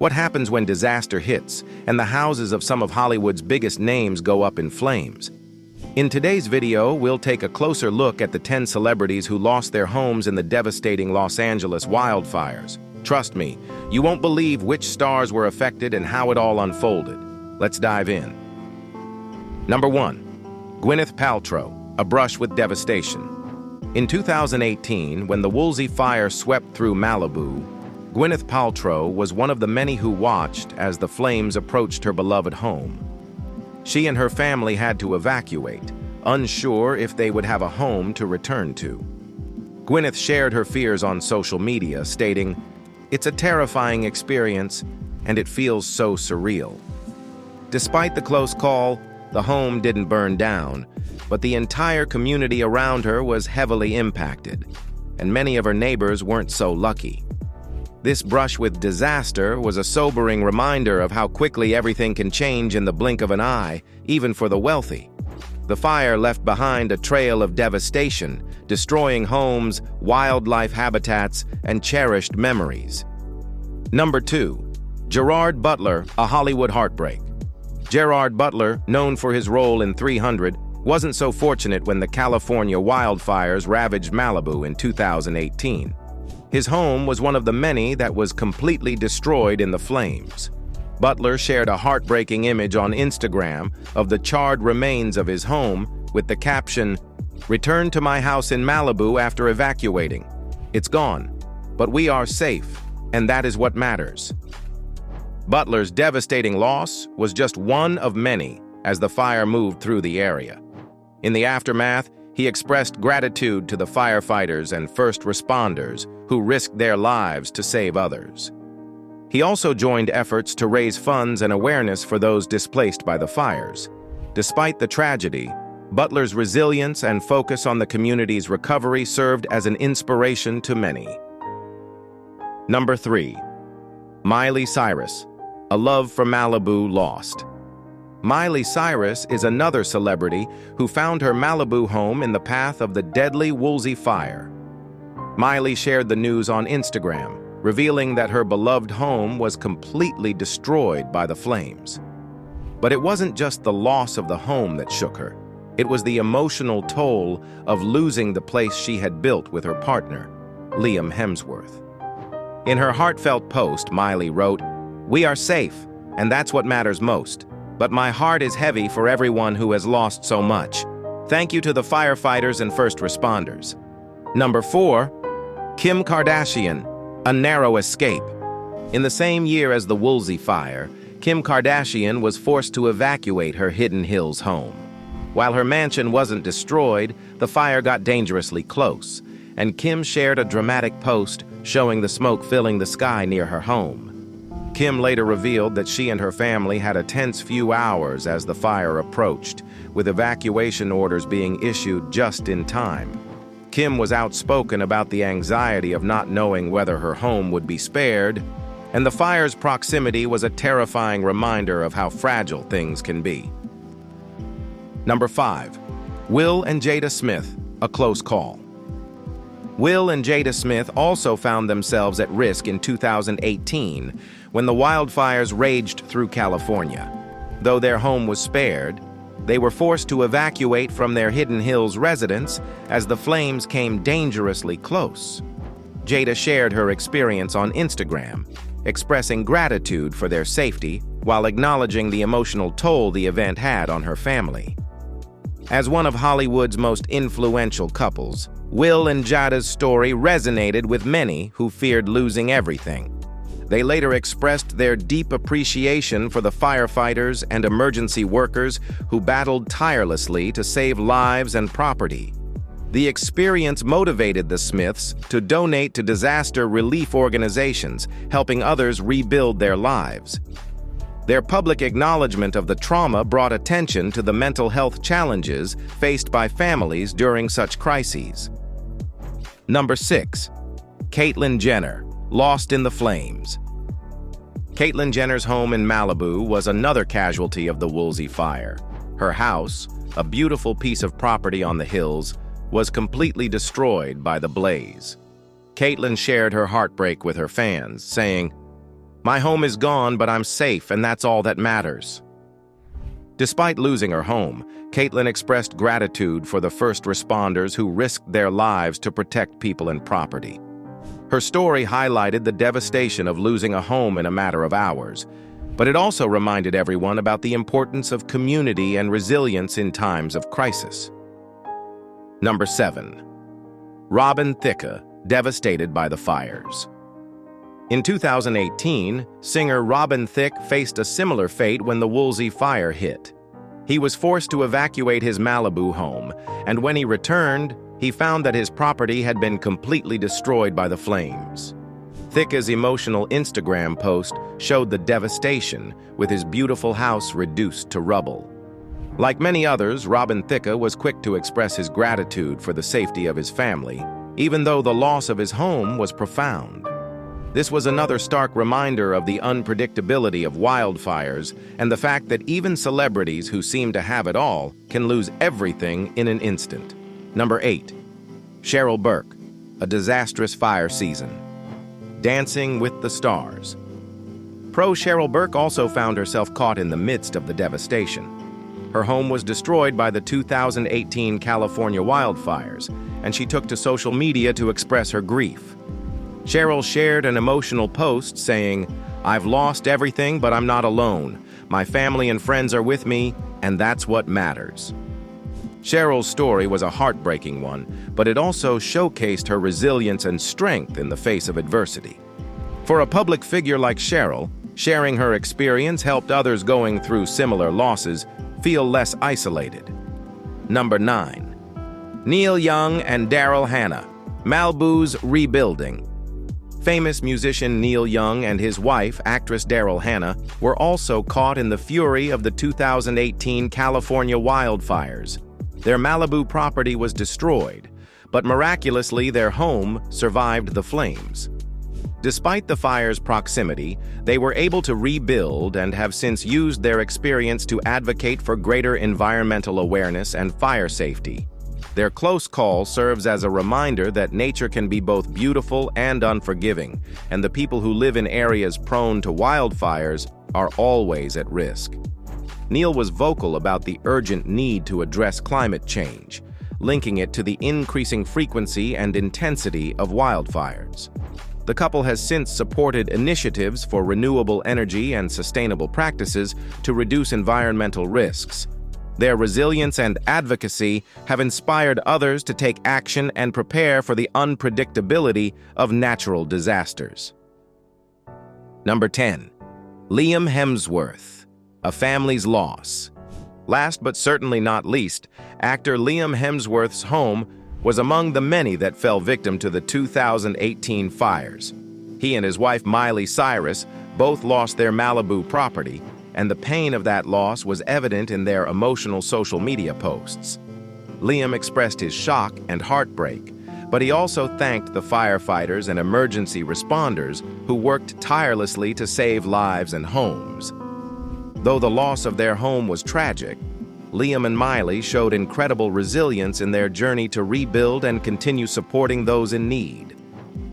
What happens when disaster hits and the houses of some of Hollywood's biggest names go up in flames? In today's video, we'll take a closer look at the 10 celebrities who lost their homes in the devastating Los Angeles wildfires. Trust me, you won't believe which stars were affected and how it all unfolded. Let's dive in. Number 1. Gwyneth Paltrow, a brush with devastation. In 2018, when the Woolsey Fire swept through Malibu, Gwyneth Paltrow was one of the many who watched as the flames approached her beloved home. She and her family had to evacuate, unsure if they would have a home to return to. Gwyneth shared her fears on social media, stating, "It's a terrifying experience, and it feels so surreal." Despite the close call, the home didn't burn down, but the entire community around her was heavily impacted, and many of her neighbors weren't so lucky. This brush with disaster was a sobering reminder of how quickly everything can change in the blink of an eye, even for the wealthy. The fire left behind a trail of devastation, destroying homes, wildlife habitats, and cherished memories. Number 2. Gerard Butler, a Hollywood heartbreak. Gerard Butler, known for his role in 300, wasn't so fortunate when the California wildfires ravaged Malibu in 2018. His home was one of the many that was completely destroyed in the flames. Butler shared a heartbreaking image on Instagram of the charred remains of his home with the caption, "Returned to my house in Malibu after evacuating. It's gone, but we are safe, and that is what matters." Butler's devastating loss was just one of many as the fire moved through the area. In the aftermath, he expressed gratitude to the firefighters and first responders who risked their lives to save others. He also joined efforts to raise funds and awareness for those displaced by the fires. Despite the tragedy, Butler's resilience and focus on the community's recovery served as an inspiration to many. Number 3. Miley Cyrus, a love for Malibu lost. Miley Cyrus is another celebrity who found her Malibu home in the path of the deadly Woolsey Fire. Miley shared the news on Instagram, revealing that her beloved home was completely destroyed by the flames. But it wasn't just the loss of the home that shook her. It was the emotional toll of losing the place she had built with her partner, Liam Hemsworth. In her heartfelt post, Miley wrote, "We are safe, and that's what matters most. But my heart is heavy for everyone who has lost so much. Thank you to the firefighters and first responders." Number 4. Kim Kardashian, a narrow escape. In the same year as the Woolsey Fire, Kim Kardashian was forced to evacuate her Hidden Hills home. While her mansion wasn't destroyed, the fire got dangerously close, and Kim shared a dramatic post showing the smoke filling the sky near her home. Kim later revealed that she and her family had a tense few hours as the fire approached, with evacuation orders being issued just in time. Kim was outspoken about the anxiety of not knowing whether her home would be spared, and the fire's proximity was a terrifying reminder of how fragile things can be. Number 5. Will and Jada Smith, a close call. Will and Jada Smith also found themselves at risk in 2018 when the wildfires raged through California. Though their home was spared, they were forced to evacuate from their Hidden Hills residence as the flames came dangerously close. Jada shared her experience on Instagram, expressing gratitude for their safety while acknowledging the emotional toll the event had on her family. As one of Hollywood's most influential couples, Will and Jada's story resonated with many who feared losing everything. They later expressed their deep appreciation for the firefighters and emergency workers who battled tirelessly to save lives and property. The experience motivated the Smiths to donate to disaster relief organizations, helping others rebuild their lives. Their public acknowledgement of the trauma brought attention to the mental health challenges faced by families during such crises. Number 6. Caitlyn Jenner, lost in the flames. Caitlyn Jenner's home in Malibu was another casualty of the Woolsey Fire. Her house, a beautiful piece of property on the hills, was completely destroyed by the blaze. Caitlyn shared her heartbreak with her fans, saying, "My home is gone, but I'm safe, and that's all that matters." Despite losing her home, Caitlyn expressed gratitude for the first responders who risked their lives to protect people and property. Her story highlighted the devastation of losing a home in a matter of hours, but it also reminded everyone about the importance of community and resilience in times of crisis. Number 7. Robin Thicke, devastated by the fires. In 2018, singer Robin Thicke faced a similar fate when the Woolsey Fire hit. He was forced to evacuate his Malibu home, and when he returned, he found that his property had been completely destroyed by the flames. Thicke's emotional Instagram post showed the devastation, with his beautiful house reduced to rubble. Like many others, Robin Thicke was quick to express his gratitude for the safety of his family, even though the loss of his home was profound. This was another stark reminder of the unpredictability of wildfires and the fact that even celebrities who seem to have it all can lose everything in an instant. Number 8. Cheryl Burke, a disastrous fire season. Dancing with the Stars. Pro Cheryl Burke also found herself caught in the midst of the devastation. Her home was destroyed by the 2018 California wildfires, and she took to social media to express her grief. Cheryl shared an emotional post saying, "I've lost everything, but I'm not alone. My family and friends are with me, and that's what matters." Cheryl's story was a heartbreaking one, but it also showcased her resilience and strength in the face of adversity. For a public figure like Cheryl, sharing her experience helped others going through similar losses feel less isolated. Number 9. Neil Young and Daryl Hannah, Malibu's rebuilding. Famous musician Neil Young and his wife, actress Daryl Hannah, were also caught in the fury of the 2018 California wildfires. Their Malibu property was destroyed, but miraculously their home survived the flames. Despite the fire's proximity, they were able to rebuild and have since used their experience to advocate for greater environmental awareness and fire safety. Their close call serves as a reminder that nature can be both beautiful and unforgiving, and the people who live in areas prone to wildfires are always at risk. Neil was vocal about the urgent need to address climate change, linking it to the increasing frequency and intensity of wildfires. The couple has since supported initiatives for renewable energy and sustainable practices to reduce environmental risks. Their resilience and advocacy have inspired others to take action and prepare for the unpredictability of natural disasters. Number 10. Liam Hemsworth, a family's loss. Last but certainly not least, actor Liam Hemsworth's home was among the many that fell victim to the 2018 fires. He and his wife Miley Cyrus both lost their Malibu property, and the pain of that loss was evident in their emotional social media posts. Liam expressed his shock and heartbreak, but he also thanked the firefighters and emergency responders who worked tirelessly to save lives and homes. Though the loss of their home was tragic, Liam and Miley showed incredible resilience in their journey to rebuild and continue supporting those in need.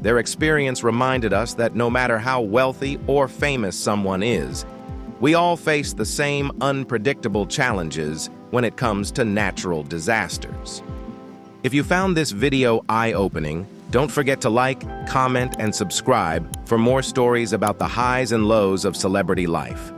Their experience reminded us that no matter how wealthy or famous someone is, we all face the same unpredictable challenges when it comes to natural disasters. If you found this video eye-opening, don't forget to like, comment, and subscribe for more stories about the highs and lows of celebrity life.